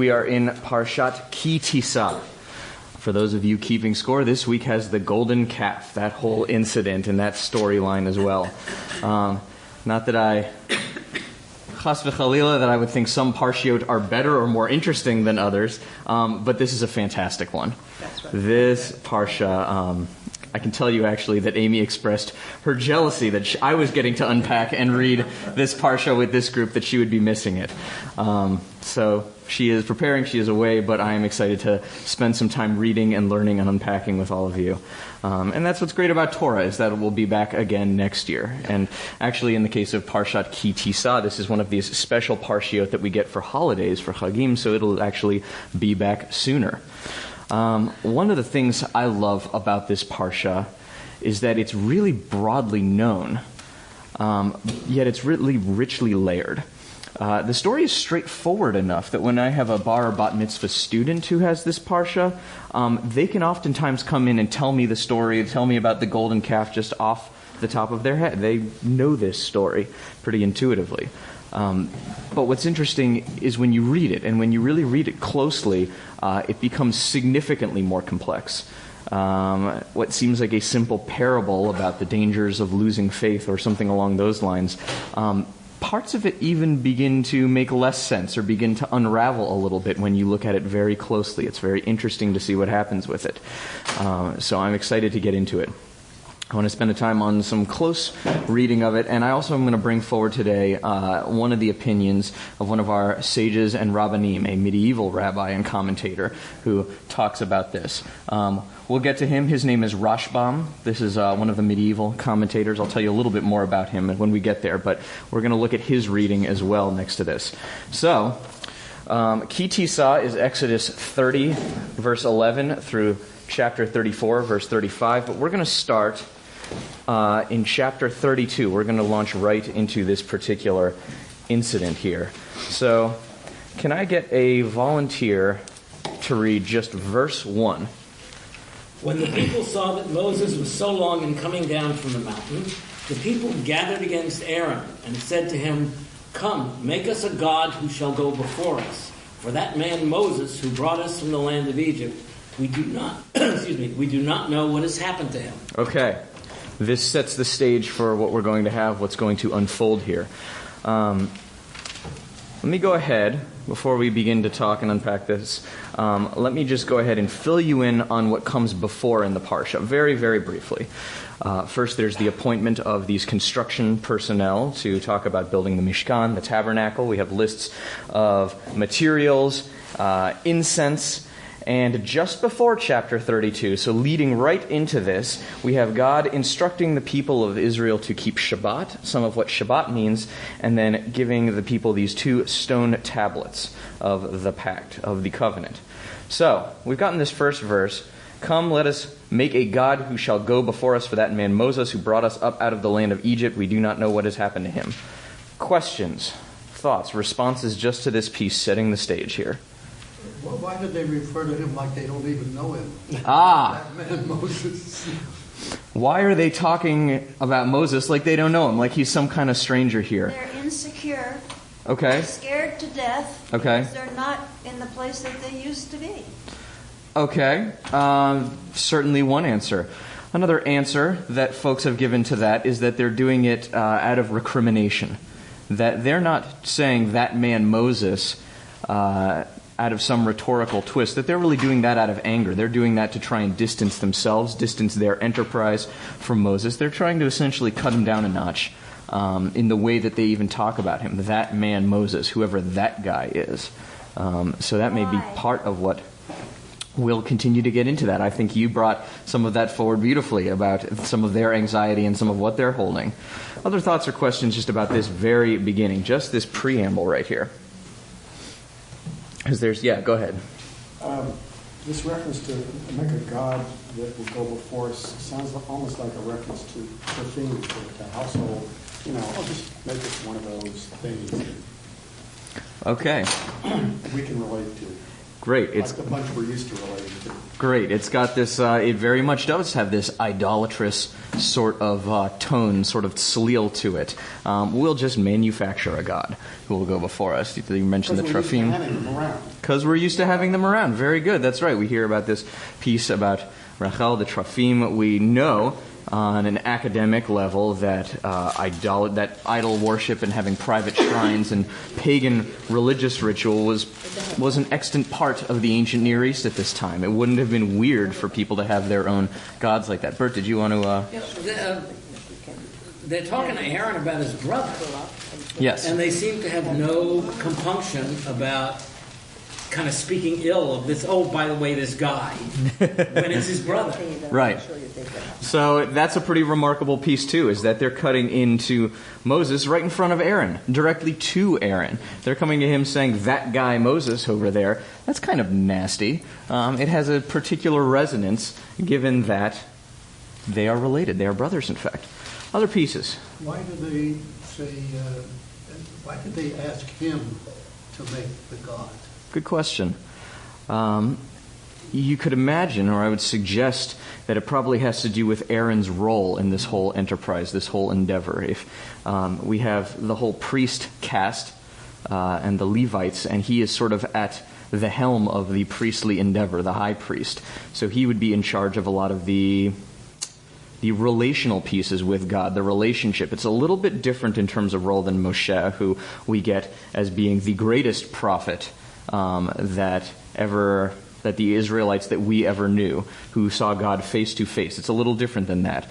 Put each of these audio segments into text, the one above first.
We are in Parashat KI Tisa. For those of you keeping score, this week has the golden calf, that whole incident and that storyline as well. Not that I, chas v'chalila, that I would think some parshiot are better or more interesting than others, but this is a fantastic one. That's right. This parsha, I can tell you actually that Amy expressed her jealousy that I was getting to unpack and read this parsha with this group, that she would be missing it. So she is preparing, she is away, but I am excited to spend some time reading and learning and unpacking with all of you. And that's what's great about Torah, is that it will be back again next year. And actually, in the case of Parashat KI Tisa, this is one of these special parshiot that we get for holidays, for Chagim, so it'll actually be back sooner. One of the things I love about this parsha is that it's really broadly known, yet it's really richly layered. The story is straightforward enough that when I have a bar or bat mitzvah student who has this parsha, they can oftentimes come in and tell me the story, tell me about the golden calf just off the top of their head. They know this story pretty intuitively. But what's interesting is when you read it, and when you really read it closely, it becomes significantly more complex. What seems like a simple parable about the dangers of losing faith or something along those lines, parts of it even begin to make less sense or begin to unravel a little bit when you look at it very closely. It's very interesting to see what happens with it. So I'm excited to get into it. I want to spend a time on some close reading of it, and I also am going to bring forward today one of the opinions of one of our sages and rabbanim, a medieval rabbi and commentator who talks about this. We'll get to him. His name is Rashbam. This is one of the medieval commentators. I'll tell you a little bit more about him when we get there, but we're going to look at his reading as well next to this. So, KI Tisa is Exodus 30, verse 11 through chapter 34, verse 35, but we're going to start in chapter 32. We're going to launch right into this particular incident here. So, can I get a volunteer to read just verse 1? When the people saw that Moses was so long in coming down from the mountain, the people gathered against Aaron and said to him, "Come, make us a god who shall go before us. For that man Moses, who brought us from the land of Egypt, we do not, we do not know what has happened to him." Okay. This sets the stage for what we're going to have, what's going to unfold here. Let me go ahead, before we begin to talk and unpack this, let me just go ahead and fill you in on what comes before in the Parsha, very, very briefly. First, there's the appointment of these construction personnel to talk about building the Mishkan, the tabernacle. We have lists of materials, incense, and just before chapter 32, so leading right into this, we have God instructing the people of Israel to keep Shabbat, some of what Shabbat means, and then giving the people these 2 stone tablets of the pact, of the covenant. So, we've gotten this first verse. "Come, let us make a God who shall go before us, for that man Moses, who brought us up out of the land of Egypt. We do not know what has happened to him." Questions, thoughts, responses just to this piece, setting the stage here. Well, why did they refer to him like they don't even know him? That man Moses. Why are they talking about Moses like they don't know him, like he's some kind of stranger here? They're insecure. Okay. They're scared to death. Okay. Because they're not in the place that they used to be. Okay. Certainly one answer. Another answer that folks have given to that is that they're doing it out of recrimination. That they're not saying that man Moses out of some rhetorical twist, that they're really doing that out of anger. They're doing that to try and distance themselves, distance their enterprise from Moses. They're trying to essentially cut him down a notch in the way that they even talk about him, that man Moses, whoever that guy is. So that may be part of what we'll continue to get into that. I think you brought some of that forward beautifully about some of their anxiety and some of what they're holding. Other thoughts or questions just about this very beginning, just this preamble right here? Because there's, go ahead. This reference to make a God that will go before us sounds almost like a reference to things, to household. I'll just make it one of those things Okay. we can relate to. Great. Like the bunch we're used to relating to. Great. It's got this, it very much does have this idolatrous sort of tone, sort of salil to it. We'll just manufacture a god who will go before us. You mentioned the Trafim. Because we're used to having them around. Very good. That's right. We hear about this piece about Rachel, the Trafim. We know on an academic level that idol worship and having private shrines and pagan religious ritual was an extant part of the ancient Near East at this time. It wouldn't have been weird for people to have their own gods like that. Bert, did you want to... They're talking to Aaron about his brother. Yes. And they seem to have no compunction about kind of speaking ill of this, oh, by the way, this guy, when it's his brother. Right. So that's a pretty remarkable piece, too, is that they're cutting into Moses right in front of Aaron, directly to Aaron. They're coming to him saying, that guy Moses over there, that's kind of nasty. It has a particular resonance, given that they are related. They are brothers, in fact. Other pieces. Why did they say, why did they ask him to make the god? Good question. You could imagine, or I would suggest, that it probably has to do with Aaron's role in this whole enterprise, this whole endeavor. If we have the whole priest caste and the Levites, and he is sort of at the helm of the priestly endeavor, the high priest. So he would be in charge of a lot of the relational pieces with God, the relationship. It's a little bit different in terms of role than Moshe, who we get as being the greatest prophet that the Israelites that we ever knew, who saw God face to face. It's a little different than that.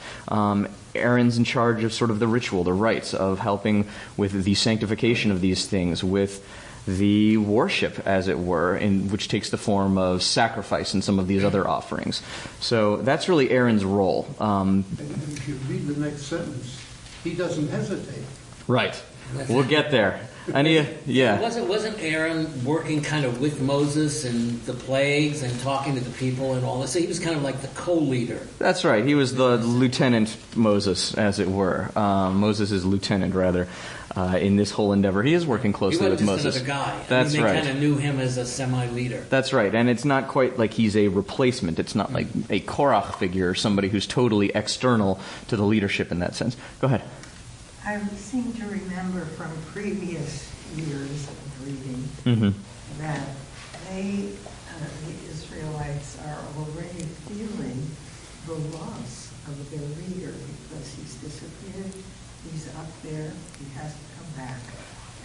Aaron's in charge of sort of the ritual, the rites, of helping with the sanctification of these things, with the worship, as it were, which takes the form of sacrifice and some of these other offerings. So that's really Aaron's role. And if you read the next sentence, he doesn't hesitate. Right. We'll get there. Yeah. Wasn't Aaron working kind of with Moses and the plagues and talking to the people and all this? So he was kind of like the co-leader. That's right. He was the lieutenant Moses, as it were. Moses' lieutenant, rather, in this whole endeavor. He is working closely with Moses. He wasn't just another guy. That's right. They kind of knew him as a semi-leader. That's right. And it's not quite like he's a replacement. It's not like a Korach figure or somebody who's totally external to the leadership in that sense. Go ahead. I seem to remember from previous years of reading that the Israelites are already feeling the loss of their leader because he's disappeared, he's up there, he has to come back,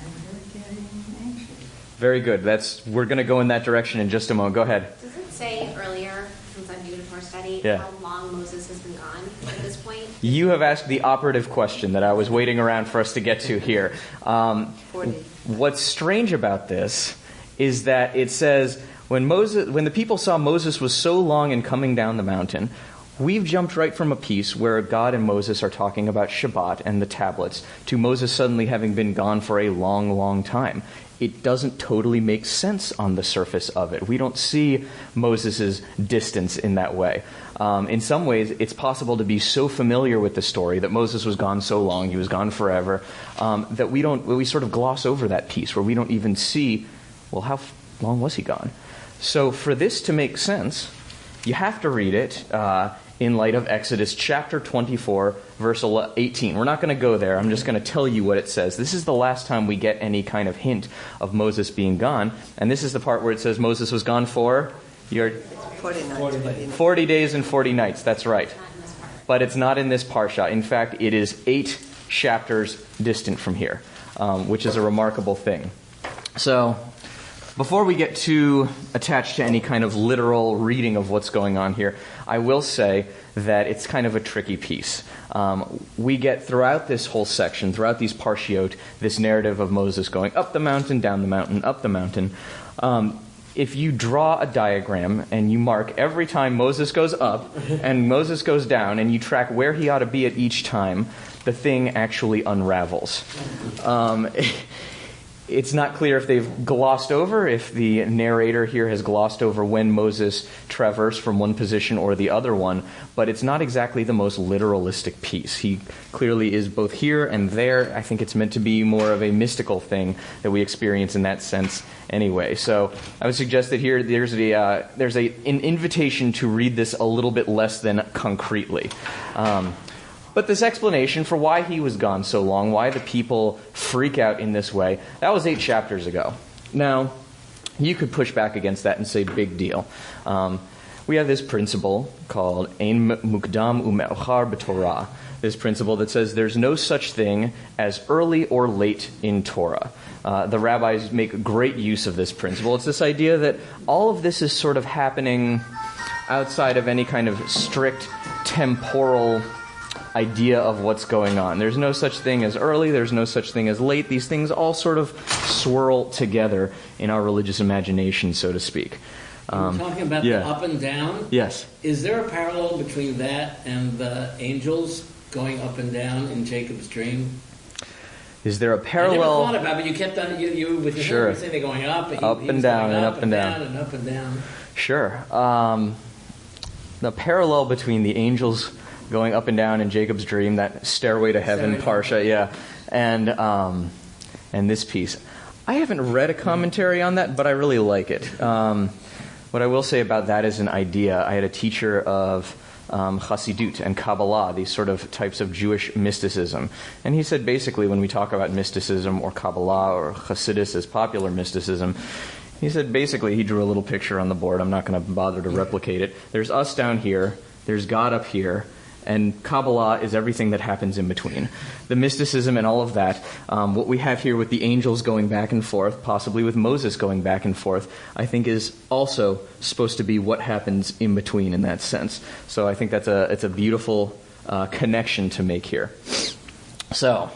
and they're getting anxious. Very good. We're going to go in that direction in just a moment. Go ahead. Does it say earlier, since I'm new to Torah study, how long Moses has been gone at this point? You have asked the operative question that I was waiting around for us to get to here. 40. What's strange about this is that it says, when the people saw Moses was so long in coming down the mountain, we've jumped right from a piece where God and Moses are talking about Shabbat and the tablets to Moses suddenly having been gone for a long, long time. It doesn't totally make sense on the surface of it. We don't see Moses' distance in that way. In some ways, it's possible to be so familiar with the story that Moses was gone so long, he was gone forever, that we sort of gloss over that piece where we don't even see, well, how long was he gone? So for this to make sense, you have to read it in light of Exodus chapter 24, verse 18. We're not going to go there. I'm just going to tell you what it says. This is the last time we get any kind of hint of Moses being gone. And this is the part where it says Moses was gone for 40 days and 40 nights. That's right. But it's not in this parsha. In fact, it is 8 chapters distant from here, which is a remarkable thing. So before we get too attached to any kind of literal reading of what's going on here, I will say that it's kind of a tricky piece. We get throughout this whole section, throughout these parshiot, this narrative of Moses going up the mountain, down the mountain, up the mountain. If you draw a diagram and you mark every time Moses goes up and Moses goes down and you track where he ought to be at each time, the thing actually unravels. It's not clear if they've glossed over, if the narrator here has glossed over when Moses traversed from one position or the other one, but it's not exactly the most literalistic piece. He clearly is both here and there. I think it's meant to be more of a mystical thing that we experience in that sense anyway. So I would suggest that here there's an invitation to read this a little bit less than concretely. But this explanation for why he was gone so long, why the people freak out in this way, that was 8 chapters ago. Now, you could push back against that and say, big deal. We have this principle called Ein Mukdam U'Me'ochar B'Torah, this principle that says there's no such thing as early or late in Torah. The rabbis make great use of this principle. It's this idea that all of this is sort of happening outside of any kind of strict temporal idea of what's going on. There's no such thing as early, there's no such thing as late. These things all sort of swirl together in our religious imagination, so to speak. You're talking about the up and down? Yes. Is there a parallel between that and the angels going up and down in Jacob's dream? Is there a parallel? I never thought about it, but you kept on, you with your sure. hand, they're going up and up and down and up and down and up and down. Sure. The parallel between the angels going up and down in Jacob's dream, that stairway to heaven parsha, and this piece. I haven't read a commentary on that, but I really like it. What I will say about that is an idea. I had a teacher of Chassidut and Kabbalah, these sort of types of Jewish mysticism. And he said basically when we talk about mysticism or Kabbalah or Chassidus as popular mysticism, he said basically, he drew a little picture on the board. I'm not going to bother to replicate it. There's us down here, there's God up here, and Kabbalah is everything that happens in between. The mysticism and all of that, what we have here with the angels going back and forth, possibly with Moses going back and forth, I think is also supposed to be what happens in between in that sense. So I think it's a beautiful connection to make here. So,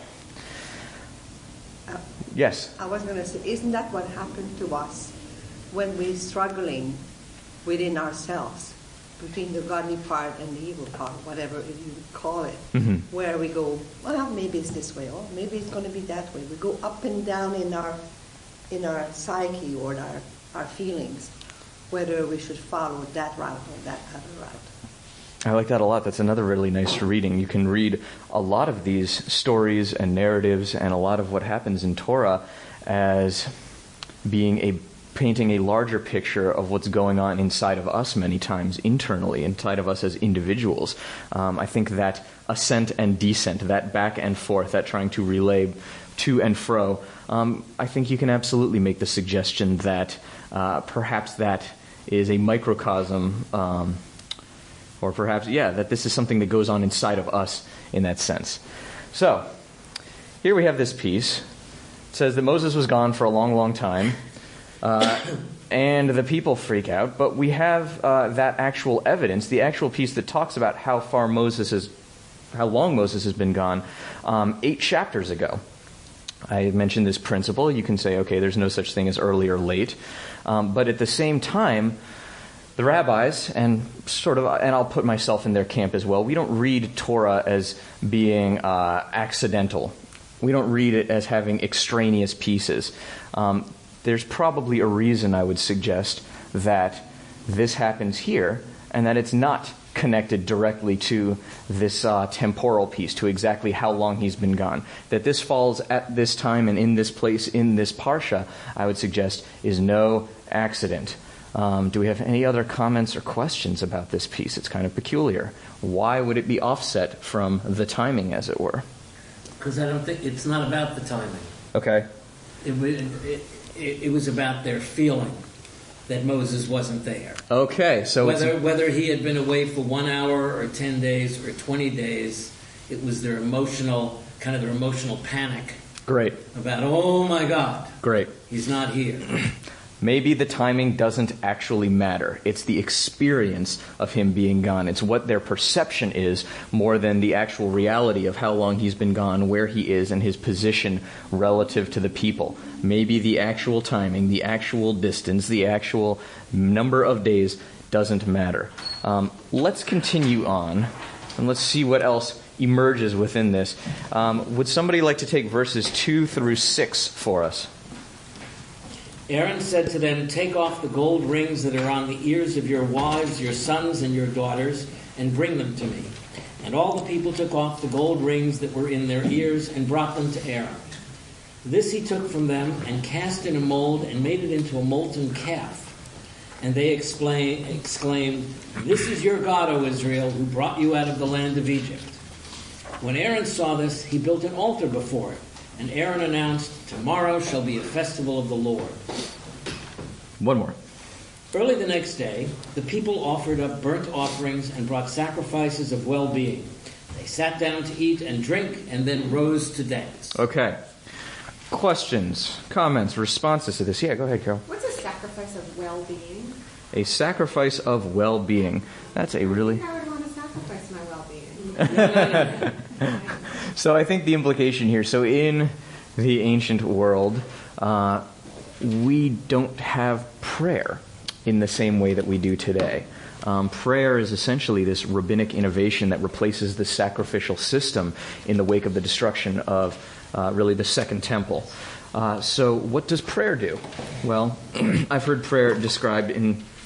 yes? I was going to say, isn't that what happened to us when we're struggling within ourselves? Between the godly part and the evil part, whatever you call it, where we go, well, maybe it's this way, or maybe it's going to be that way. We go up and down in our psyche or our feelings, whether we should follow that route or that other route. I like that a lot. That's another really nice reading. You can read a lot of these stories and narratives and a lot of what happens in Torah as painting a larger picture of what's going on inside of us many times, internally, inside of us as individuals. I think that ascent and descent, that back and forth, that trying to relay to and fro, I think you can absolutely make the suggestion that perhaps that is a microcosm, or perhaps, that this is something that goes on inside of us in that sense. So, here we have this piece. It says that Moses was gone for a long, long time. And the people freak out, but we have that actual evidence, the actual piece that talks about how long Moses has been gone, 8 chapters ago. I mentioned this principle. You can say, okay, there's no such thing as early or late, but at the same time, the rabbis and I'll put myself in their camp as well. We don't read Torah as being accidental. We don't read it as having extraneous pieces. There's probably a reason, I would suggest, that this happens here and that it's not connected directly to this temporal piece, to exactly how long he's been gone. That this falls at this time and in this place, in this parsha, I would suggest, is no accident. Do we have any other comments or questions about this piece? It's kind of peculiar. Why would it be offset from the timing, as it were? Because I don't think it's not about the timing. Okay. It was about their feeling that Moses wasn't there. Okay, so whether he had been away for 1 hour or 10 days or 20 days, it was their emotional panic. Great. About, oh my God. Great. He's not here. Maybe the timing doesn't actually matter. It's the experience of him being gone. It's what their perception is more than the actual reality of how long he's been gone, where he is, and his position relative to the people. Maybe the actual timing, the actual distance, the actual number of days doesn't matter. Let's continue on, and let's see what else emerges within this. Would somebody like to take verses 2 through 6 for us? Aaron said to them, "Take off the gold rings that are on the ears of your wives, your sons, and your daughters, and bring them to me." And all the people took off the gold rings that were in their ears and brought them to Aaron. This he took from them and cast in a mold and made it into a molten calf. And they exclaimed, "This is your God, O Israel, who brought you out of the land of Egypt." When Aaron saw this, he built an altar before it. And Aaron announced, "Tomorrow shall be a festival of the Lord." One more. Early the next day, the people offered up burnt offerings and brought sacrifices of well-being. They sat down to eat and drink and then rose to dance. Okay. Questions, comments, responses to this? Yeah, go ahead, Carol. What's a sacrifice of well-being? A sacrifice of well-being. That's a really... I would want to sacrifice my well-being. So I think the implication here, so in the ancient world, we don't have prayer in the same way that we do today. Prayer is essentially this rabbinic innovation that replaces the sacrificial system in the wake of the destruction of really the Second Temple. So what does prayer do? Well, I've heard prayer described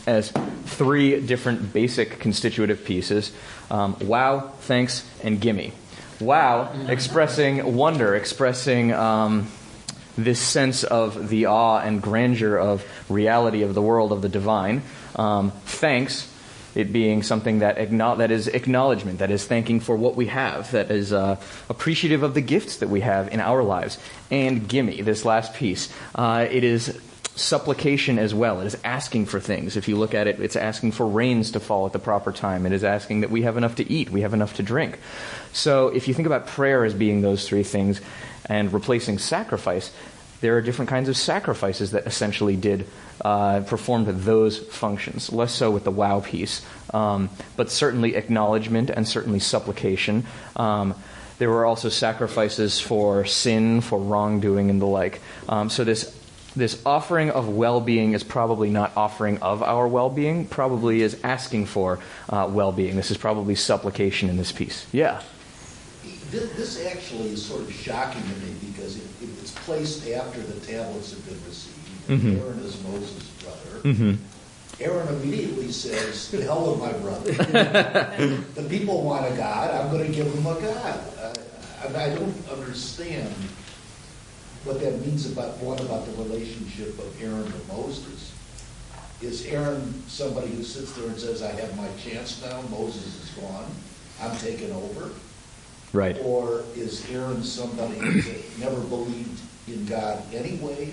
as three different basic constitutive pieces. Wow, thanks, and gimme. Wow, expressing wonder, expressing this sense of the awe and grandeur of reality of the world, of the divine. Thanks, it being something that is acknowledgement, that is thanking for what we have, that is appreciative of the gifts that we have in our lives. And gimme, this last piece, it is supplication as well. It is asking for things. If you look at it, it's asking for rains to fall at the proper time. It is asking that we have enough to eat, we have enough to drink. So if you think about prayer as being those three things and replacing sacrifice, there are different kinds of sacrifices that essentially performed those functions. Less so with the wow piece, but certainly acknowledgement and certainly supplication. There were also sacrifices for sin, for wrongdoing, and the like. So this offering of well-being is probably not offering of our well-being, probably is asking for well-being. This is probably supplication in this piece. Yeah? This actually is sort of shocking to me because it's placed after the tablets have been received. Mm-hmm. Aaron is Moses' brother. Mm-hmm. Aaron immediately says, "To hell with my brother." The people want a God. I'm going to give them a God. I don't understand what that means about the relationship of Aaron to Moses. Is Aaron somebody who sits there and says, "I have my chance now, Moses is gone, I'm taking over"? Right. Or is Aaron somebody that never believed in God anyway,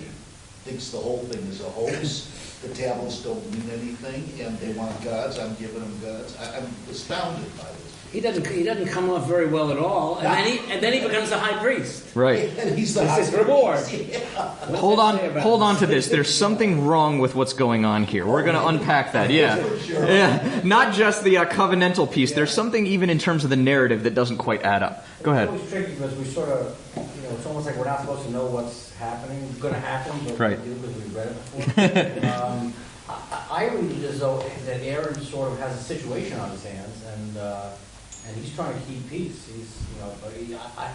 thinks the whole thing is a hoax, the tablets don't mean anything, and they want gods, I'm giving them gods? I'm astounded by this. He doesn't come off very well at all, and then he becomes the high priest. Right. And he's the This is reward. Yeah. Hold on to this. There's something wrong with what's going on here. We're going to unpack that. Yeah. Sure. Yeah. Not just the covenantal piece. There's something even in terms of the narrative that doesn't quite add up. Go ahead. It's always tricky because we sort of, it's almost like we're not supposed to know what's happening, going to happen, but Right. we do because we've read it before. I read it as though that Aaron sort of has a situation on his hands, and he's trying to keep peace. But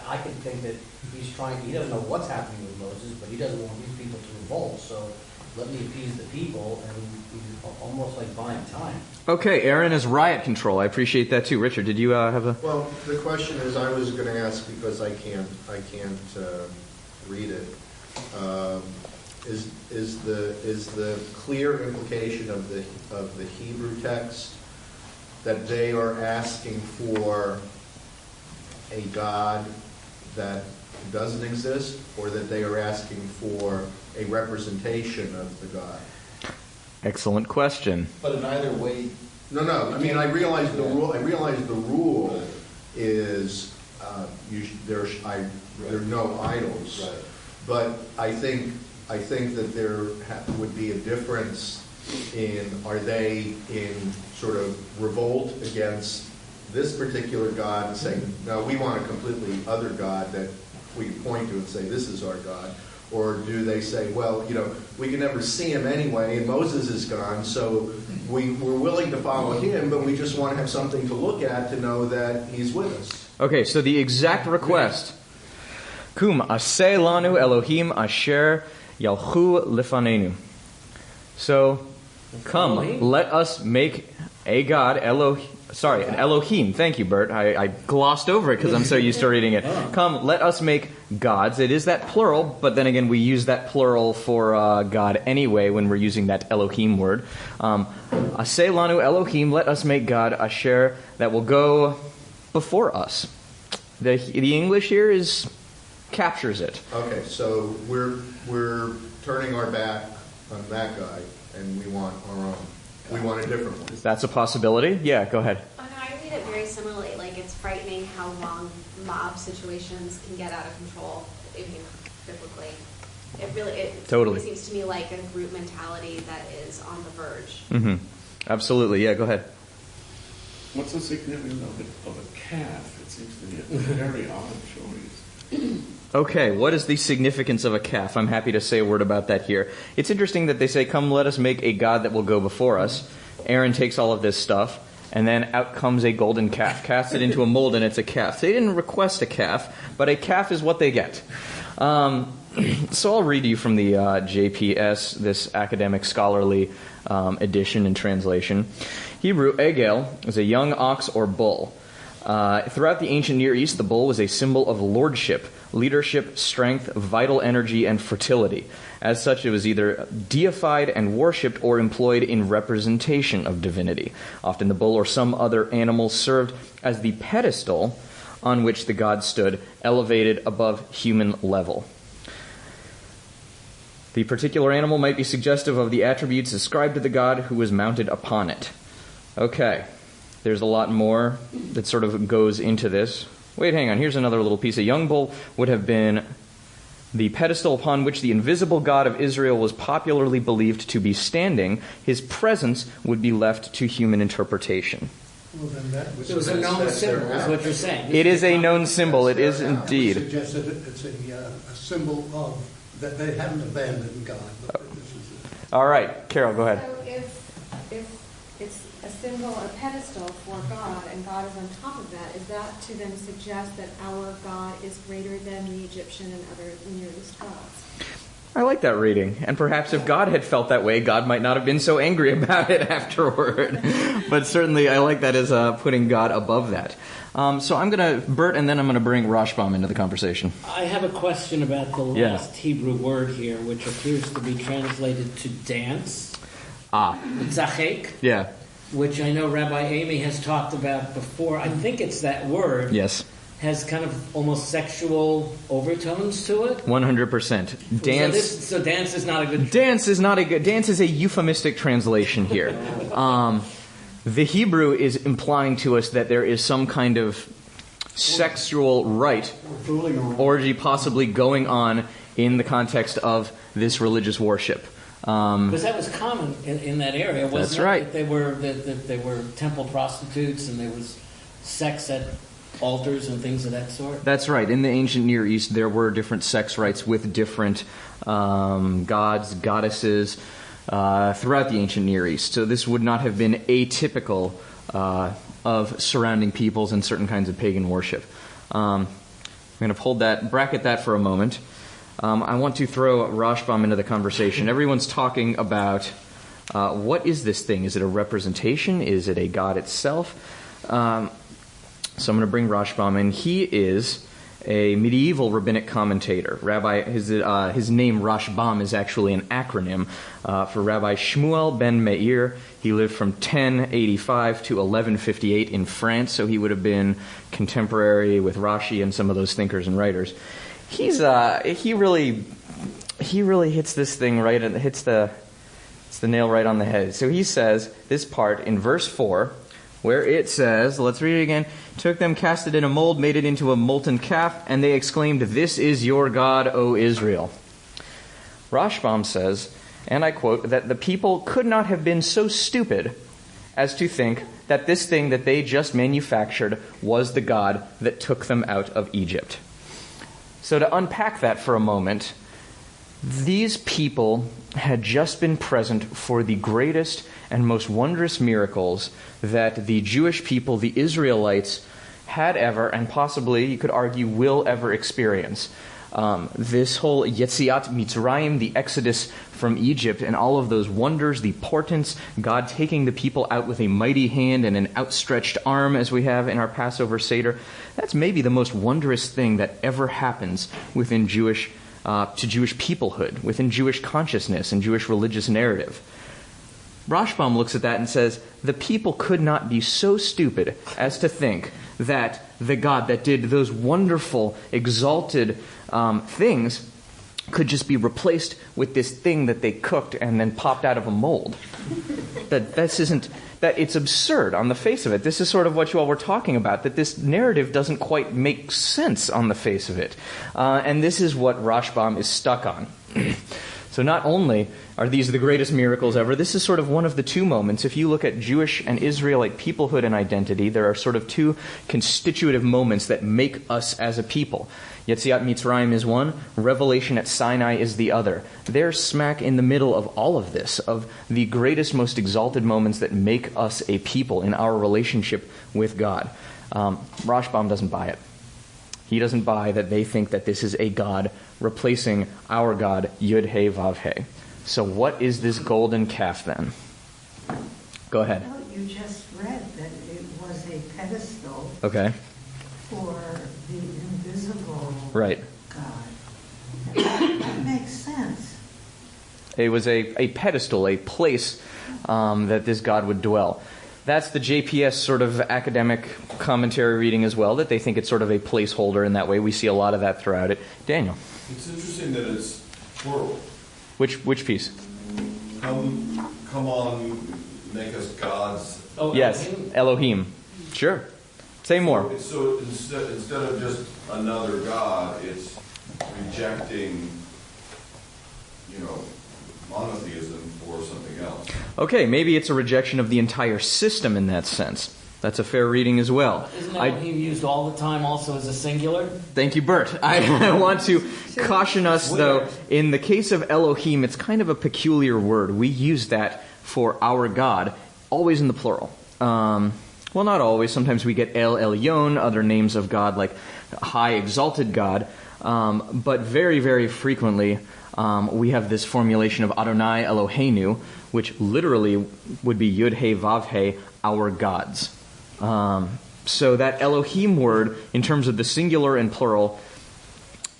I can think that he doesn't know what's happening with Moses, but he doesn't want these people to revolt. So let me appease the people, and he's almost like buying time. Okay, Aaron is riot control. I appreciate that too. Richard, did you have a... Well, the question is, I was going to ask because I can't read it. Is the clear implication of the Hebrew text that they are asking for a God that doesn't exist, or that they are asking for a representation of the God? Excellent question. But in either way... No. I mean, I realize the rule. I realize the rule is there are no idols. Right. But I think that there would be a difference in, are they in sort of revolt against this particular God and saying, no, we want a completely other God that we can point to and say, this is our God? Or do they say, well, we can never see him anyway, and Moses is gone, so we're willing to follow him, but we just want to have something to look at to know that he's with us? Okay, so the exact request. Kum aseh lanu Elohim asher yalchu lefanenu. So, come, let us make a God, an Elohim. Thank you, Bert. I glossed over it because I'm so used to reading it. Come, let us make gods. It is that plural, but then again, we use that plural for God anyway when we're using that Elohim word. Aseh lanu Elohim, let us make God asher, that will go before us. The English here captures it. Okay, so we're turning our back on that guy, and we want our own. We want a different one. That's a possibility. Yeah, go ahead. Oh no, I read it very similarly. Like, it's frightening how long mob situations can get out of control, biblically. It totally seems to me like a group mentality that is on the verge. Mm-hmm. Absolutely. Yeah, go ahead. What's the significance of a calf? It seems to me a very odd choice. Okay, what is the significance of a calf? I'm happy to say a word about that here. It's interesting that they say, come, let us make a God that will go before us. Aaron takes all of this stuff, and then out comes a golden calf, casts it into a mold, and it's a calf. They didn't request a calf, but a calf is what they get. So I'll read you from the JPS, this academic scholarly edition and translation. Hebrew, egel, is a young ox or bull. Throughout the ancient Near East, the bull was a symbol of lordship, leadership, strength, vital energy, and fertility. As such, it was either deified and worshipped or employed in representation of divinity. Often the bull or some other animal served as the pedestal on which the god stood, elevated above human level. The particular animal might be suggestive of the attributes ascribed to the god who was mounted upon it. Okay, there's a lot more that sort of goes into this. Wait, hang on, here's another little piece. A young bull would have been the pedestal upon which the invisible God of Israel was popularly believed to be standing. His presence would be left to human interpretation. Well, then that would It was a known symbol, is what you're saying. It is a known symbol, it is That would indeed. suggest that it's a symbol of, that they haven't abandoned God. But this is All right, Carol, go ahead. So if it's a symbol, a pedestal for God, and God is on top of that, is that to then suggest that our God is greater than the Egyptian and other Near East gods? I like that reading. And perhaps if God had felt that way, God might not have been so angry about it afterward. But certainly I like that as putting God above that. So I'm going to, Bert, and then I'm going to bring Rashbam into the conversation. I have a question about the last Hebrew word here, which appears to be translated to dance. Tzachek. Yeah. Which I know Rabbi Amy has talked about before. I think it's that word. Yes. Has kind of almost sexual overtones to it. 100%. Dance. So dance is not a good. Dance is a euphemistic translation here. The Hebrew is implying to us that there is some kind of sexual rite, orgy possibly going on in the context of this religious worship. Because that was common in that area, wasn't That's it? right. That they were temple prostitutes, and there was sex at altars and things of that sort. That's right. In the ancient Near East, there were different sex rites with different gods, goddesses throughout the ancient Near East. So this would not have been atypical of surrounding peoples and certain kinds of pagan worship. I'm going to bracket that for a moment. I want to throw Rashbam into the conversation. Everyone's talking about what is this thing? Is it a representation? Is it a god itself? So I'm going to bring Rashbam in. He is a medieval rabbinic commentator. His name Rashbam is actually an acronym for Rabbi Shmuel ben Meir. He lived from 1085 to 1158 in France, so he would have been contemporary with Rashi and some of those thinkers and writers. He really hits this thing right, and hits the nail right on the head. So he says this part in verse 4, where it says, let's read it again, took them, cast it in a mold, made it into a molten calf, and they exclaimed, "This is your God, O Israel." Rashbam says, and I quote, that the people could not have been so stupid as to think that this thing that they just manufactured was the God that took them out of Egypt. So to unpack that for a moment, these people had just been present for the greatest and most wondrous miracles that the Jewish people, the Israelites, had ever, and possibly, you could argue, will ever experience. This whole Yetziat Mitzrayim, the exodus from Egypt, and all of those wonders, the portents, God taking the people out with a mighty hand and an outstretched arm, as we have in our Passover Seder, that's maybe the most wondrous thing that ever happens within Jewish peoplehood, within Jewish consciousness and Jewish religious narrative. Rashbam looks at that and says, the people could not be so stupid as to think that the God that did those wonderful, exalted things could just be replaced with this thing that they cooked and then popped out of a mold. That it's absurd on the face of it. This is sort of what you all were talking about, that this narrative doesn't quite make sense on the face of it. And this is what Rashbam is stuck on. So not only are these the greatest miracles ever, this is sort of one of the two moments. If you look at Jewish and Israelite peoplehood and identity, there are sort of two constitutive moments that make us as a people. Yetziat Mitzrayim is one, revelation at Sinai is the other. They're smack in the middle of all of this, of the greatest, most exalted moments that make us a people in our relationship with God. Rashbam doesn't buy it. He doesn't buy that they think that this is a God replacing our God, Yud-He Vav-He. So what is this golden calf then? Go ahead. Well, you just read that it was a pedestal Okay. for the invisible Right. God. That makes sense. It was a pedestal, a place that this God would dwell. That's the JPS sort of academic commentary reading as well, that they think it's sort of a placeholder in that way. We see a lot of that throughout it. Daniel. It's interesting that it's plural. Which piece? Come on, make us gods. Oh, yes, Elohim. Sure. Say more. So instead of just another God, it's rejecting, monotheism for something else. Okay, maybe it's a rejection of the entire system in that sense. That's a fair reading as well. Isn't Elohim used all the time also as a singular? Thank you, Bert. I want to caution us, though, in the case of Elohim, it's kind of a peculiar word. We use that for our God, always in the plural. Well, not always. Sometimes we get El Elyon, other names of God like High Exalted God. But very, very frequently, we have this formulation of Adonai Eloheinu, which literally would be Yud-He Vav-He, our gods. So that Elohim word, in terms of the singular and plural,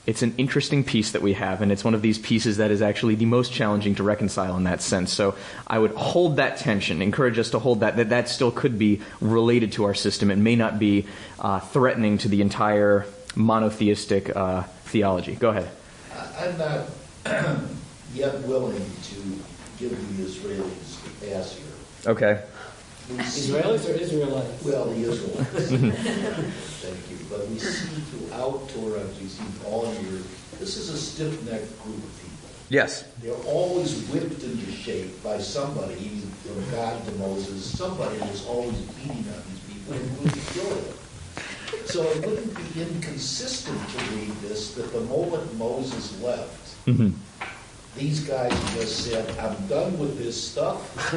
it's an interesting piece that we have, and it's one of these pieces that is actually the most challenging to reconcile in that sense. So I would hold that tension, encourage us to hold that still could be related to our system. It may not be threatening to the entire monotheistic theology. Go ahead. I'm not yet willing to give the Israelis a pass here. Okay. Israelis or Israelites? Well, the Israelites. Thank you. But we see throughout Torah, we see all year, this is a stiff-necked group of people. Yes. They're always whipped into shape by somebody, from God to Moses. Somebody is always beating on these people and going to kill them. So it wouldn't be inconsistent to read this, that the moment Moses left, these guys just said, I'm done with this stuff,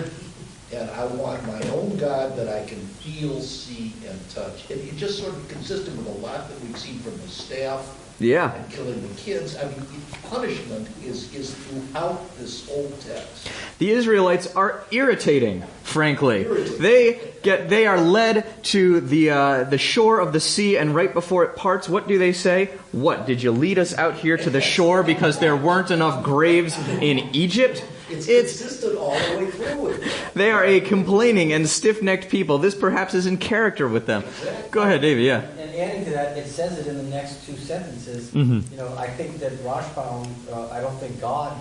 and I want my own God that I can feel, see, and touch. And it's just sort of consistent with a lot that we've seen from the staff. Yeah. And killing the kids. I mean, punishment is throughout this whole text. The Israelites are irritating, frankly. They are led to the shore of the sea, and right before it parts, what do they say? What, did you lead us out here to the shore because there weren't enough graves in Egypt? It's consistent all the way through it. They are a complaining and stiff-necked people. This perhaps is in character with them. Exactly. Go ahead, David, yeah. And adding to that, it says it in the next two sentences. I think that Rashbam, I don't think God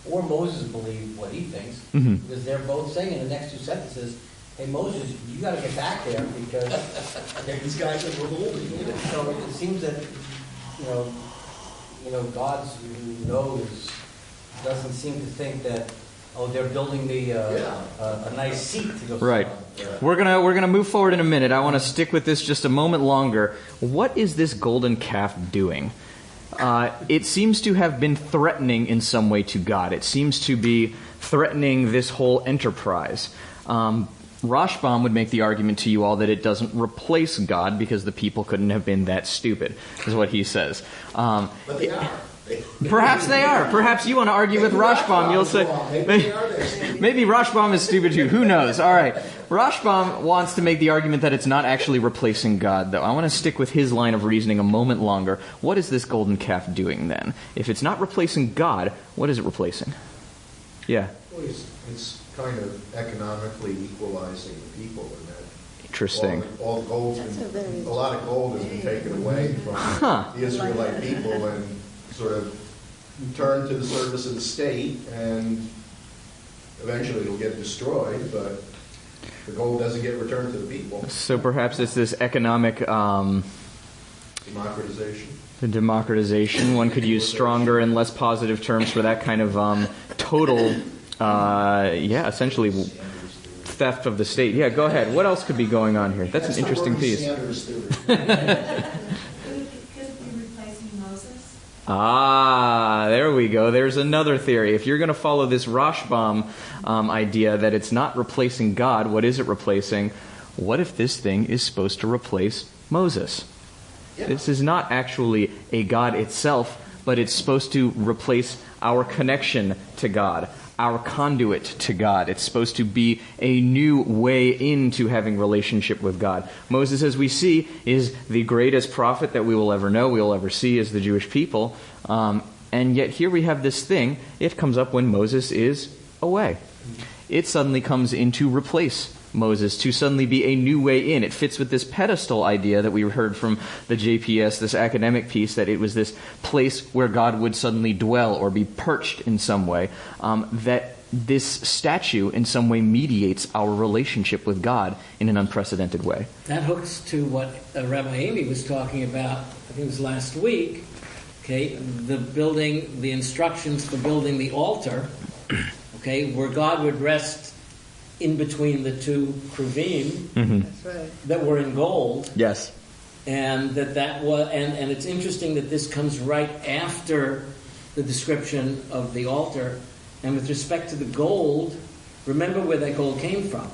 or Moses believe what he thinks, because they're both saying in the next two sentences, hey, Moses, you got to get back there because These guys are revolting. So it seems that, God who knows doesn't seem to think that, they're building a nice seat to go. Right. We're gonna move forward in a minute. I want to stick with this just a moment longer. What is this golden calf doing? It seems to have been threatening in some way to God. It seems to be threatening this whole enterprise. Rashbam would make the argument to you all that it doesn't replace God because the people couldn't have been that stupid, is what he says. But they are. Perhaps they are. Perhaps you want to argue with Rashbam. You'll say, maybe Rashbam is stupid too. Who knows? All right. Rashbam wants to make the argument that it's not actually replacing God, though. I want to stick with his line of reasoning a moment longer. What is this golden calf doing then? If it's not replacing God, what is it replacing? Yeah. Well, it's kind of economically equalizing the people in that. Interesting. All gold's been, a lot of gold has been taken away from the Israelite people and sort of turned to the service of the state, and eventually it'll get destroyed, but the gold doesn't get returned to the people. So perhaps it's this economic democratization. The democratization. One could use stronger and less positive terms for that kind of total, essentially theft of the state. Yeah, go ahead. What else could be going on here? That's an interesting piece. There we go. There's another theory. If you're going to follow this Rashbam idea that it's not replacing God, what is it replacing? What if this thing is supposed to replace Moses? Yeah. This is not actually a God itself, but it's supposed to replace our connection to God, our conduit to God. It's supposed to be a new way into having relationship with God. Moses, as we see, is the greatest prophet that we will ever know, we will ever see as the Jewish people. And yet here we have this thing. It comes up when Moses is away. It suddenly comes in to replace Moses, to suddenly be a new way in. It fits with this pedestal idea that we heard from the JPS, this academic piece, that it was this place where God would suddenly dwell or be perched in some way, that this statue in some way mediates our relationship with God in an unprecedented way. That hooks to what Rabbi Amy was talking about, I think it was last week, okay, the instructions for building the altar, okay, where God would rest in between the two kruvim that were in gold. Yes. And that was, and it's interesting that this comes right after the description of the altar. And with respect to the gold, remember where that gold came from.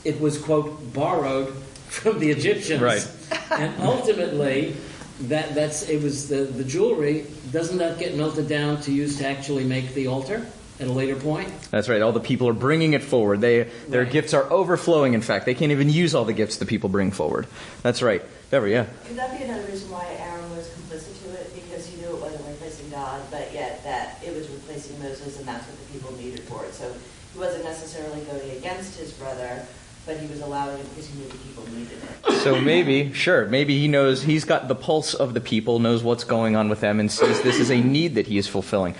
It was, quote, borrowed from the Egyptians. Right. And ultimately, it was the jewelry. Doesn't that get melted down to use to actually make the altar at a later point? That's right. All the people are bringing it forward. Their gifts are overflowing, in fact. They can't even use all the gifts the people bring forward. That's right. Deborah, yeah? Could that be another reason why Aaron was complicit to it? Because he knew it wasn't replacing God, but yet that it was replacing Moses, and that's what the people needed for it. So he wasn't necessarily going against his brother, but he was allowing it because he knew the people needed it. So maybe he knows, he's got the pulse of the people, knows what's going on with them, and sees this is a need that he is fulfilling.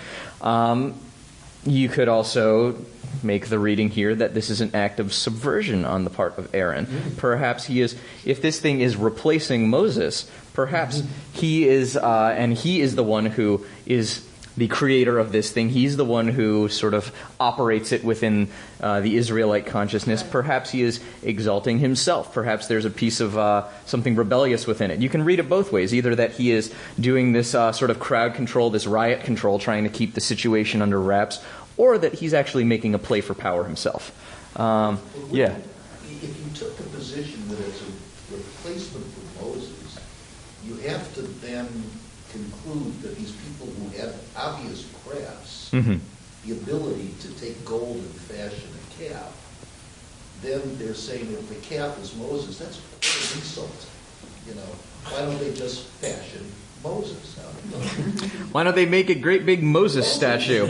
You could also make the reading here that this is an act of subversion on the part of Aaron. Perhaps he is, if this thing is replacing Moses, perhaps he is, and he is the one who is the creator of this thing. He's the one who sort of operates it within the Israelite consciousness. Perhaps he is exalting himself. Perhaps there's a piece of something rebellious within it. You can read it both ways. Either that he is doing this sort of crowd control, this riot control, trying to keep the situation under wraps, or that he's actually making a play for power himself. If you took the position that it's a replacement for Moses, you have to then conclude that these people who have obvious crafts, the ability to take gold and fashion a calf, then they're saying if the calf is Moses, that's quite an insult. You know, why don't they just fashion Moses? Why don't they make a great big Moses statue?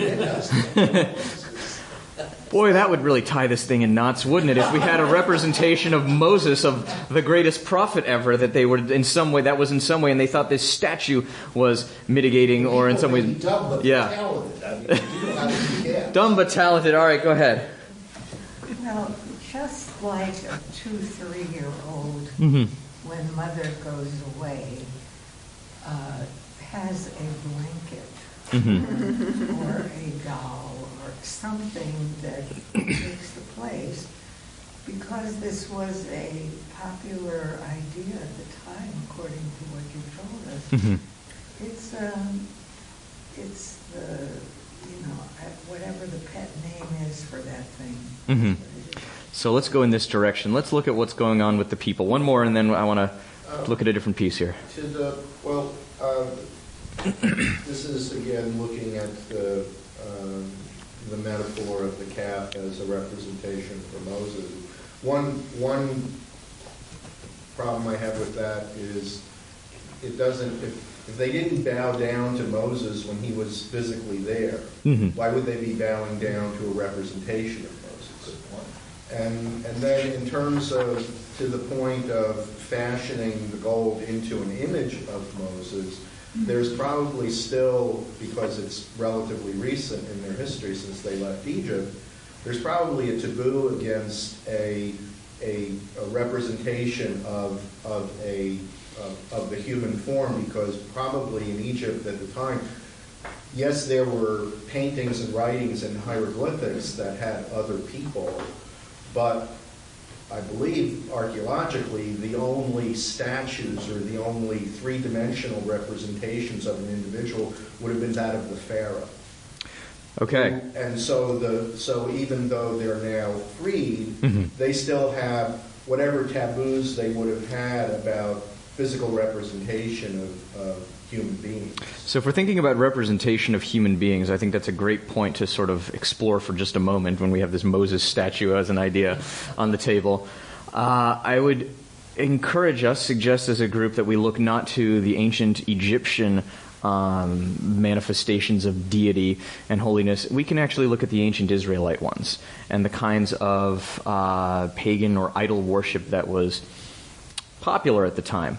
Boy, that would really tie this thing in knots, wouldn't it? If we had a representation of Moses, of the greatest prophet ever, that they would in some way, and they thought this statue was mitigating, or in some ways, dumb but talented. I mean, you know how to do that. Dumb but talented. All right, go ahead. Well, just like a 2-3-year-old, when mother goes away, has a blanket or a doll or something that takes the place, because this was a popular idea at the time, according to what you told us. It's the, whatever the pet name is for that thing. So let's go in this direction. Let's look at what's going on with the people. One more, and then I want to look at a different piece here. This is again looking at the metaphor of the calf as a representation for Moses. One problem I have with that is it doesn't. If they didn't bow down to Moses when he was physically there, why would they be bowing down to a representation of Moses? And then in terms of, to the point of fashioning the gold into an image of Moses, there's probably still, because it's relatively recent in their history since they left Egypt, there's probably a taboo against a representation of the human form, because probably in Egypt at the time, yes, there were paintings and writings and hieroglyphics that had other people, but I believe archaeologically the only statues or the only three-dimensional representations of an individual would have been that of the pharaoh. Okay. And so even though they're now freed, they still have whatever taboos they would have had about physical representation of human beings. So if we're thinking about representation of human beings, I think that's a great point to sort of explore for just a moment when we have this Moses statue as an idea on the table. I would suggest as a group that we look not to the ancient Egyptian manifestations of deity and holiness. We can actually look at the ancient Israelite ones and the kinds of pagan or idol worship that was popular at the time.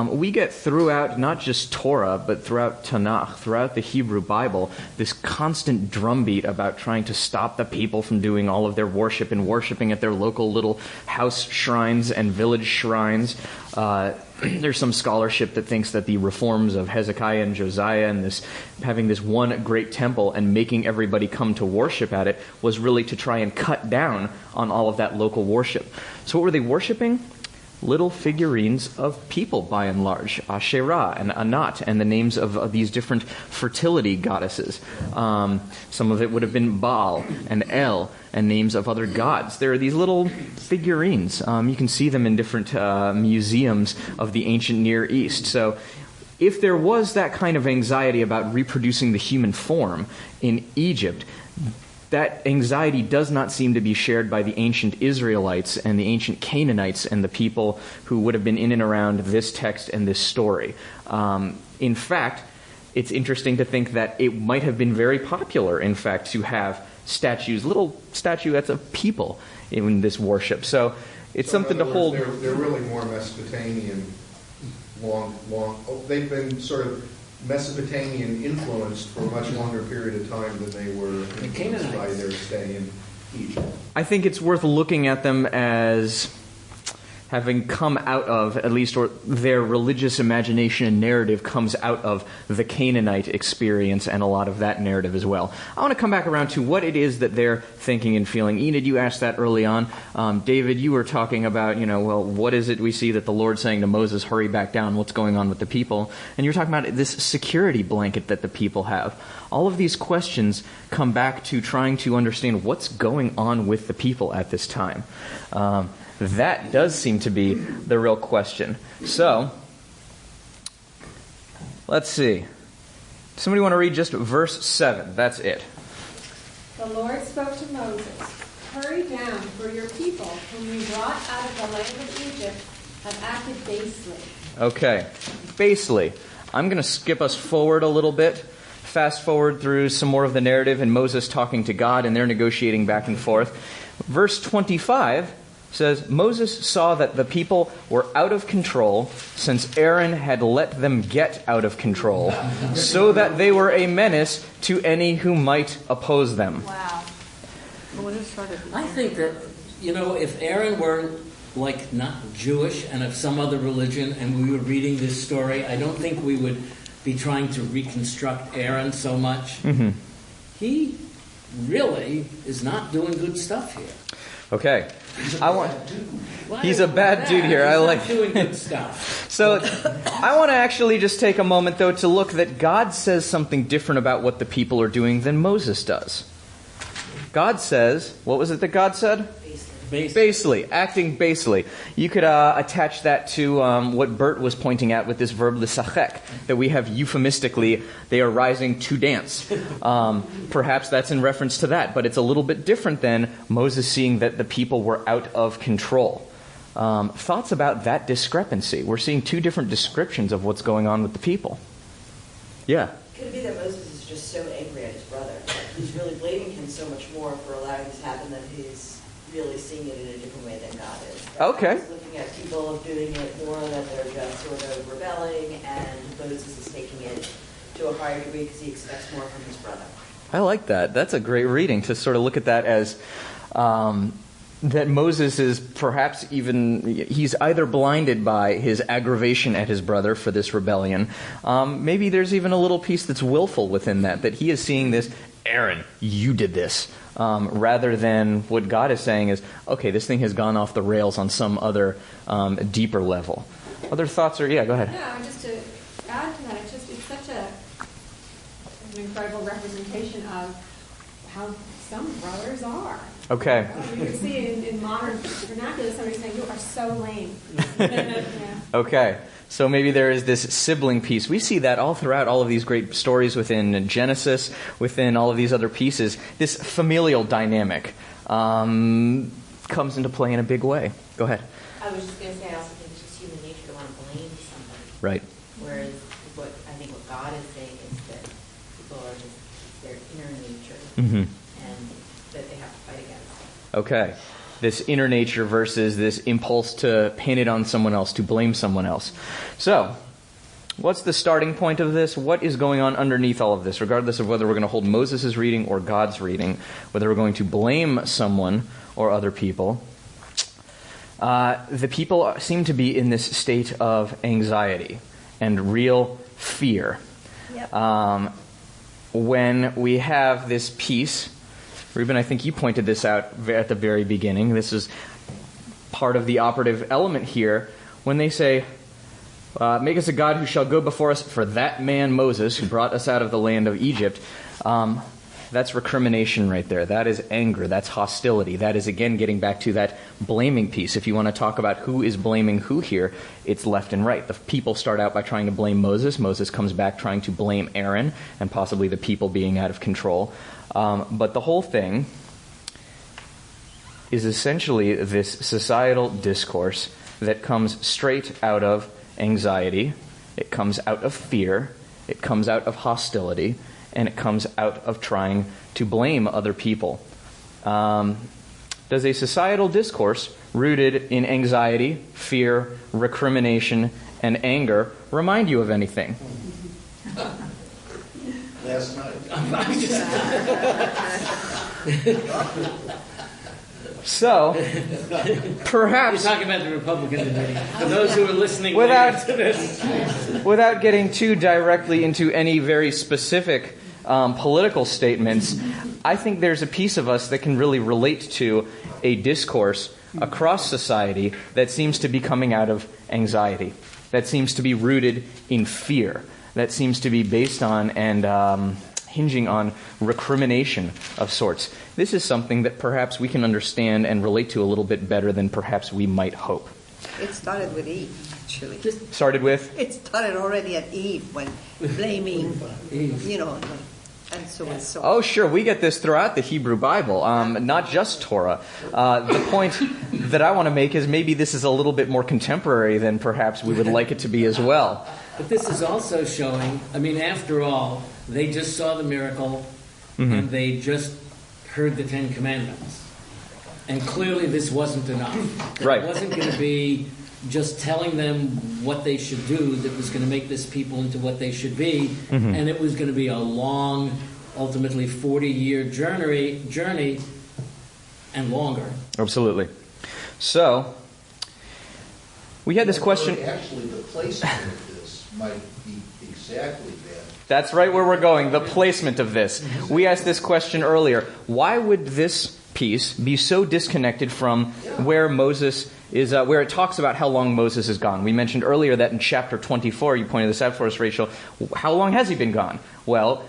We get throughout not just Torah, but throughout Tanakh, throughout the Hebrew Bible, this constant drumbeat about trying to stop the people from doing all of their worship and worshiping at their local little house shrines and village shrines. There's some scholarship that thinks that the reforms of Hezekiah and Josiah and this having this one great temple and making everybody come to worship at it was really to try and cut down on all of that local worship. So what were they worshiping? Little figurines of people, by and large, Asherah and Anat, and the names of these different fertility goddesses. Some of it would have been Baal and El, and names of other gods. There are these little figurines. You can see them in different museums of the ancient Near East. So if there was that kind of anxiety about reproducing the human form in Egypt, that anxiety does not seem to be shared by the ancient Israelites and the ancient Canaanites and the people who would have been in and around this text and this story. In fact, it's interesting to think that it might have been very popular, in fact, to have statues, little statuettes of people in this worship. So it's something to hold. They're really more Mesopotamian, they've been sort of Mesopotamian influenced for a much longer period of time than they were influenced by their stay in Egypt. I think it's worth looking at them as having come out of, at least, or their religious imagination and narrative comes out of the Canaanite experience and a lot of that narrative as well. I want to come back around to what it is that they're thinking and feeling. Enid, you asked that early on. David, you were talking about, what is it we see that the Lord's saying to Moses, hurry back down, what's going on with the people? And you're talking about this security blanket that the people have. All of these questions come back to trying to understand what's going on with the people at this time. That does seem to be the real question. So, let's see. Somebody want to read just verse 7? That's it. The Lord spoke to Moses, hurry down, for your people, whom we brought out of the land of Egypt, have acted basely. Okay, basely. I'm going to skip us forward a little bit, fast forward through some more of the narrative and Moses talking to God and they're negotiating back and forth. Verse 25 says, Moses saw that the people were out of control since Aaron had let them get out of control, so that they were a menace to any who might oppose them. Wow. I think that, if Aaron were not Jewish and of some other religion and we were reading this story, I don't think we would be trying to reconstruct Aaron so much. Mm-hmm. He really is not doing good stuff here. Okay. He's a bad dude here. He's not doing good stuff. So I want to actually just take a moment, though, to look that God says something different about what the people are doing than Moses does. God says, what was it that God said? Basely, acting basely. You could attach that to what Bert was pointing at with this verb l'sachek, that we have euphemistically, they are rising to dance. Perhaps that's in reference to that, but it's a little bit different than Moses seeing that the people were out of control. Thoughts about that discrepancy? We're seeing two different descriptions of what's going on with the people. Yeah? Could it be that Moses is just so angry at his brother? He's really blaming him so much more for allowing this to happen that he's really seeing it in a different way than God is. Okay. He's looking at people doing it more that they're just sort of rebelling, and Moses is taking it to a higher degree because he expects more from his brother. I like that. That's a great reading, to sort of look at that as that Moses is perhaps he's either blinded by his aggravation at his brother for this rebellion. Maybe there's even a little piece that's willful within that he is seeing this, Aaron, you did this. Rather than what God is saying is, okay, this thing has gone off the rails on some other deeper level. Other thoughts go ahead. Yeah, just to add to that, it's such an incredible representation of how some brothers are. Okay. You can see in modern vernacular somebody saying, you are so lame. Yeah. Okay. So maybe there is this sibling piece. We see that all throughout all of these great stories within Genesis, within all of these other pieces. This familial dynamic comes into play in a big way. Go ahead. I was just going to say, I also think it's just human nature to want to blame somebody. Right. Whereas what God is saying is that people are just their inner nature, and that they have to fight against. Okay. This inner nature versus this impulse to pin it on someone else, to blame someone else. So, what's the starting point of this? What is going on underneath all of this, regardless of whether we're going to hold Moses' reading or God's reading, whether we're going to blame someone or other people? The people seem to be in this state of anxiety and real fear. Yep. When we have this piece, Reuben, I think you pointed this out at the very beginning. This is part of the operative element here. When they say, make us a God who shall go before us for that man Moses who brought us out of the land of Egypt. That's recrimination right there. That is anger. That's hostility. That is, again, getting back to that blaming piece. If you want to talk about who is blaming who here, it's left and right. The people start out by trying to blame Moses. Moses comes back trying to blame Aaron and possibly the people being out of control. But the whole thing is essentially this societal discourse that comes straight out of anxiety, it comes out of fear, it comes out of hostility, and it comes out of trying to blame other people. Does a societal discourse rooted in anxiety, fear, recrimination, and anger remind you of anything? Last night. So, perhaps... You're talking about the Republican debate. For those who are listening without to this. Without getting too directly into any very specific political statements, I think there's a piece of us that can really relate to a discourse across society that seems to be coming out of anxiety, that seems to be rooted in fear, that seems to be based on and hinging on recrimination of sorts. This is something that perhaps we can understand and relate to a little bit better than perhaps we might hope. It started with Eve, actually. Started with? It started already at Eve when blaming, and so and so. Oh, sure. We get this throughout the Hebrew Bible, not just Torah. The point that I want to make is maybe this is a little bit more contemporary than perhaps we would like it to be as well. But this is also showing, after all, they just saw the miracle and they just heard the Ten Commandments. And clearly this wasn't enough. Right. It wasn't going to be just telling them what they should do that was going to make this people into what they should be. And it was going to be a long, ultimately 40-year journey and longer. Absolutely. So, we had this question... Actually, the placement of this might be exactly that. That's right where we're going, the placement of this. We asked this question earlier. Why would this piece be so disconnected from where Moses is, where it talks about how long Moses is gone? We mentioned earlier that in chapter 24, you pointed this out for us, Rachel, how long has he been gone? Well,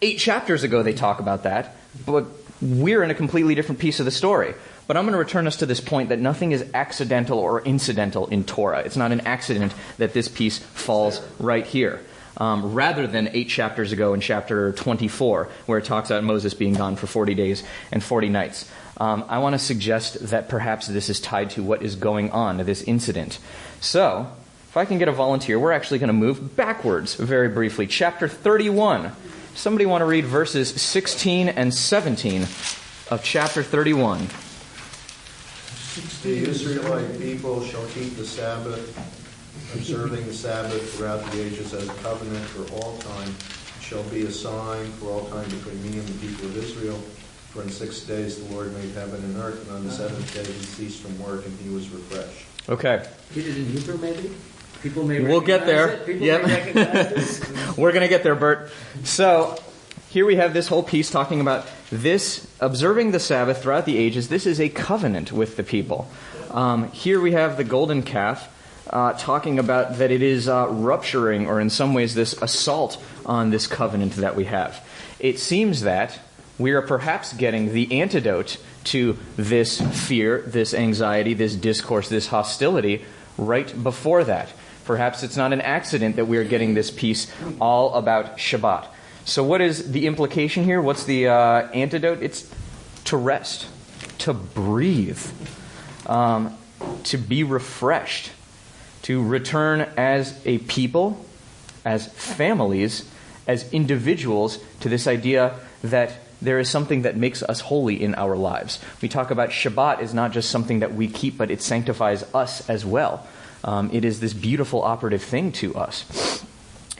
8 chapters ago they talk about that, but we're in a completely different piece of the story. But I'm going to return us to this point that nothing is accidental or incidental in Torah. It's not an accident that this piece falls right here, rather than 8 chapters ago in chapter 24, where it talks about Moses being gone for 40 days and 40 nights. I want to suggest that perhaps this is tied to what is going on, this incident. So, if I can get a volunteer, we're actually going to move backwards very briefly. Chapter 31. Somebody want to read verses 16 and 17 of chapter 31. The Israelite people shall keep the Sabbath, observing the Sabbath throughout the ages as a covenant for all time. It shall be a sign for all time between me and the people of Israel. For in 6 days the Lord made heaven and earth, and on the 7th day he ceased from work and he was refreshed. Okay. Read it in Hebrew, maybe? People may We'll get there. People may recognize this. We're going to get there, Bert. So, here we have this whole piece talking about this, observing the Sabbath throughout the ages. This is a covenant with the people. Here we have the golden calf talking about that it is rupturing, or in some ways this assault on this covenant that we have. It seems that we are perhaps getting the antidote to this fear, this anxiety, this discourse, this hostility right before that. Perhaps it's not an accident that we are getting this piece all about Shabbat. So what is the implication here? What's the antidote? It's to rest, to breathe, to be refreshed, to return as a people, as families, as individuals, to this idea that there is something that makes us holy in our lives. We talk about Shabbat is not just something that we keep, but it sanctifies us as well. It is this beautiful operative thing to us.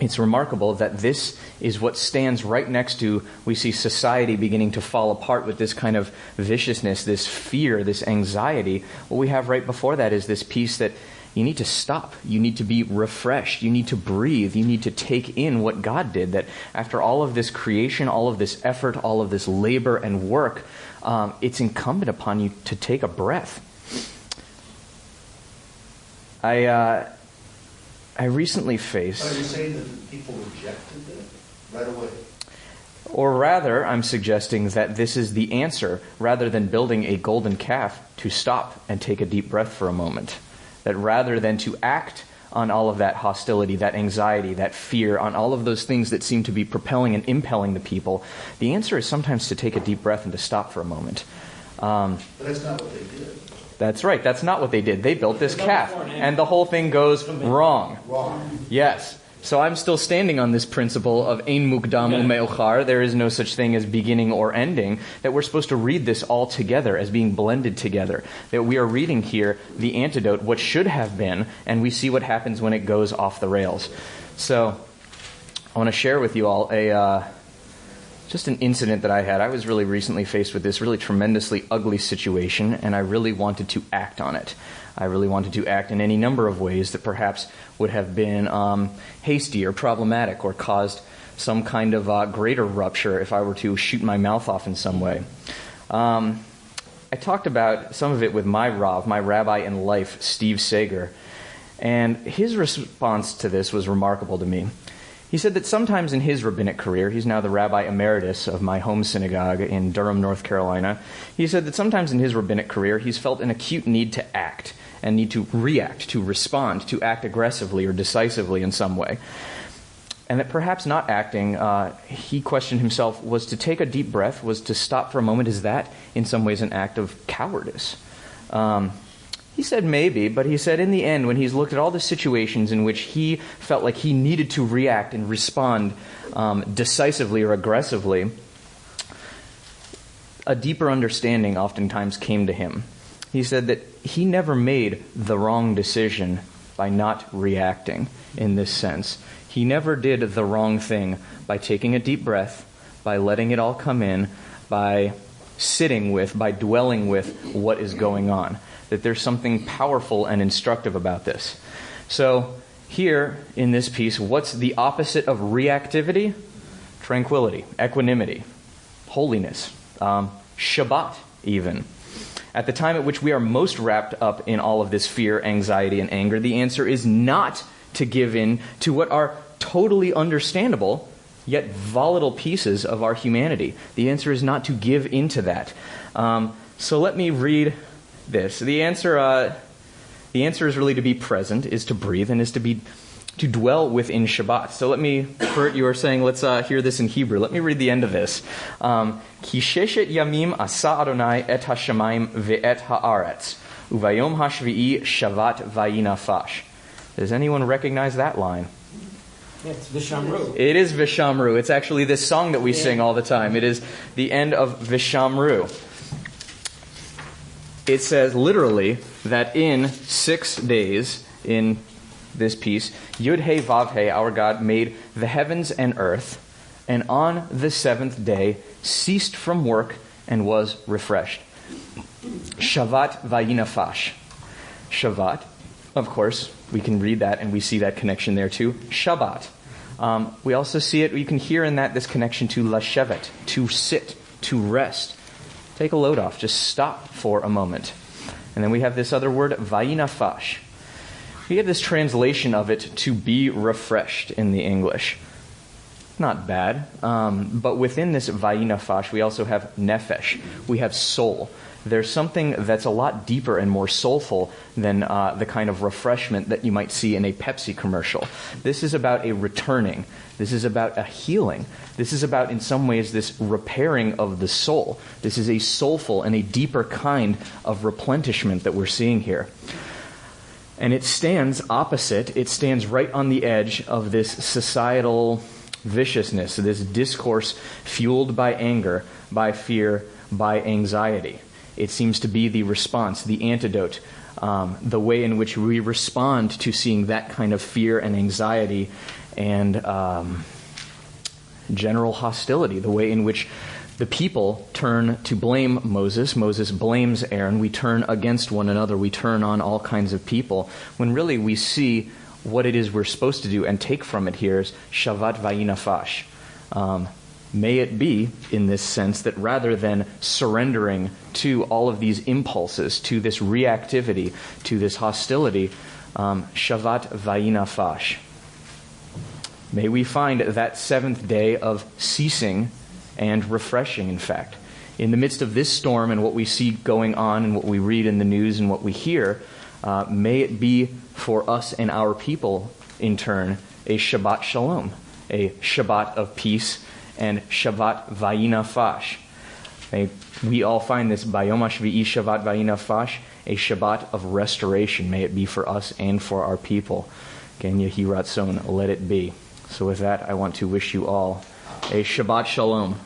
It's remarkable that this is what stands right next to, we see society beginning to fall apart with this kind of viciousness, this fear, this anxiety. What we have right before that is this piece that you need to stop. You need to be refreshed. You need to breathe. You need to take in what God did. That after all of this creation, all of this effort, all of this labor and work, it's incumbent upon you to take a breath. I recently faced... Are you saying that the people rejected it right away? Or rather, I'm suggesting that this is the answer, rather than building a golden calf, to stop and take a deep breath for a moment. That rather than to act on all of that hostility, that anxiety, that fear, on all of those things that seem to be propelling and impelling the people, the answer is sometimes to take a deep breath and to stop for a moment. But that's not what they did. That's right. That's not what they did. They built this calf, and the whole thing goes wrong. Wrong. Yes. So I'm still standing on this principle of ein mukdam u'me'ochar, there is no such thing as beginning or ending, that we're supposed to read this all together as being blended together. That we are reading here the antidote, what should have been, and we see what happens when it goes off the rails. So I want to share with you all just an incident that I had. I was really recently faced with this really tremendously ugly situation, and I really wanted to act on it. I really wanted to act in any number of ways that perhaps would have been hasty or problematic or caused some kind of greater rupture if I were to shoot my mouth off in some way. I talked about some of it with my Rav, my rabbi in life, Steve Sager, and his response to this was remarkable to me. He said that sometimes in his rabbinic career, he's now the rabbi emeritus of my home synagogue in Durham, North Carolina, he said that sometimes in his rabbinic career, he's felt an acute need to act and need to react, to respond, to act aggressively or decisively in some way. And that perhaps not acting, he questioned himself, was to take a deep breath, was to stop for a moment. Is that in some ways an act of cowardice? He said maybe, but he said in the end, when he's looked at all the situations in which he felt like he needed to react and respond decisively or aggressively, a deeper understanding oftentimes came to him. He said that he never made the wrong decision by not reacting in this sense. He never did the wrong thing by taking a deep breath, by letting it all come in, by sitting with, by dwelling with what is going on. That there's something powerful and instructive about this. So here in this piece, what's the opposite of reactivity? Tranquility, equanimity, holiness, Shabbat even. At the time at which we are most wrapped up in all of this fear, anxiety, and anger, the answer is not to give in to what are totally understandable, yet volatile pieces of our humanity. The answer is not to give into that. So let me read this. The answer is really to be present, is to breathe, and is to dwell within Shabbat. So let me, Bert, you were saying, let's hear this in Hebrew. Let me read the end of this. Ki sheshet yamim asa Adonai et hashamayim ve'et haaretz, uvayom hashvi'i shavat vayinafash. Does anyone recognize that line? It's Vishamru. It is Vishamru. It's actually this song that we sing all the time. It is the end of Vishamru. It says literally that in 6 days, in this piece, Yud He Vav He, our God, made the heavens and earth, and on the 7th day ceased from work and was refreshed. Shavat vayinafash. Shavat, of course, we can read that and we see that connection there too. Shabbat. We also see it, you can hear in that this connection to lashevet, to sit, to rest. Take a load off, just stop for a moment. And then we have this other word, vayinafash. We have this translation of it, to be refreshed, in the English. Not bad. But within this vayinafash, we also have nefesh. We have soul. There's something that's a lot deeper and more soulful than the kind of refreshment that you might see in a Pepsi commercial. This is about a returning. This is about a healing. This is about, in some ways, this repairing of the soul. This is a soulful and a deeper kind of replenishment that we're seeing here. And it stands opposite, it stands right on the edge of this societal viciousness, this discourse fueled by anger, by fear, by anxiety. It seems to be the response, the antidote, the way in which we respond to seeing that kind of fear and anxiety and general hostility, the way in which the people turn to blame Moses. Moses blames Aaron. We turn against one another. We turn on all kinds of people. When really we see what it is we're supposed to do and take from it here is Shavat Vayinafash. May it be, in this sense, that rather than surrendering to all of these impulses, to this reactivity, to this hostility, Shavat Vayinafash. May we find that 7th day of ceasing and refreshing, in fact. In the midst of this storm and what we see going on and what we read in the news and what we hear, may it be for us and our people, in turn, a Shabbat Shalom, a Shabbat of peace and Shabbat Vayinafash. May we all find this Bayom HaShvi'i Shabbat Vayinafash, a Shabbat of restoration. May it be for us and for our people. Gen Yehi Ratzon, let it be. So with that, I want to wish you all a Shabbat Shalom.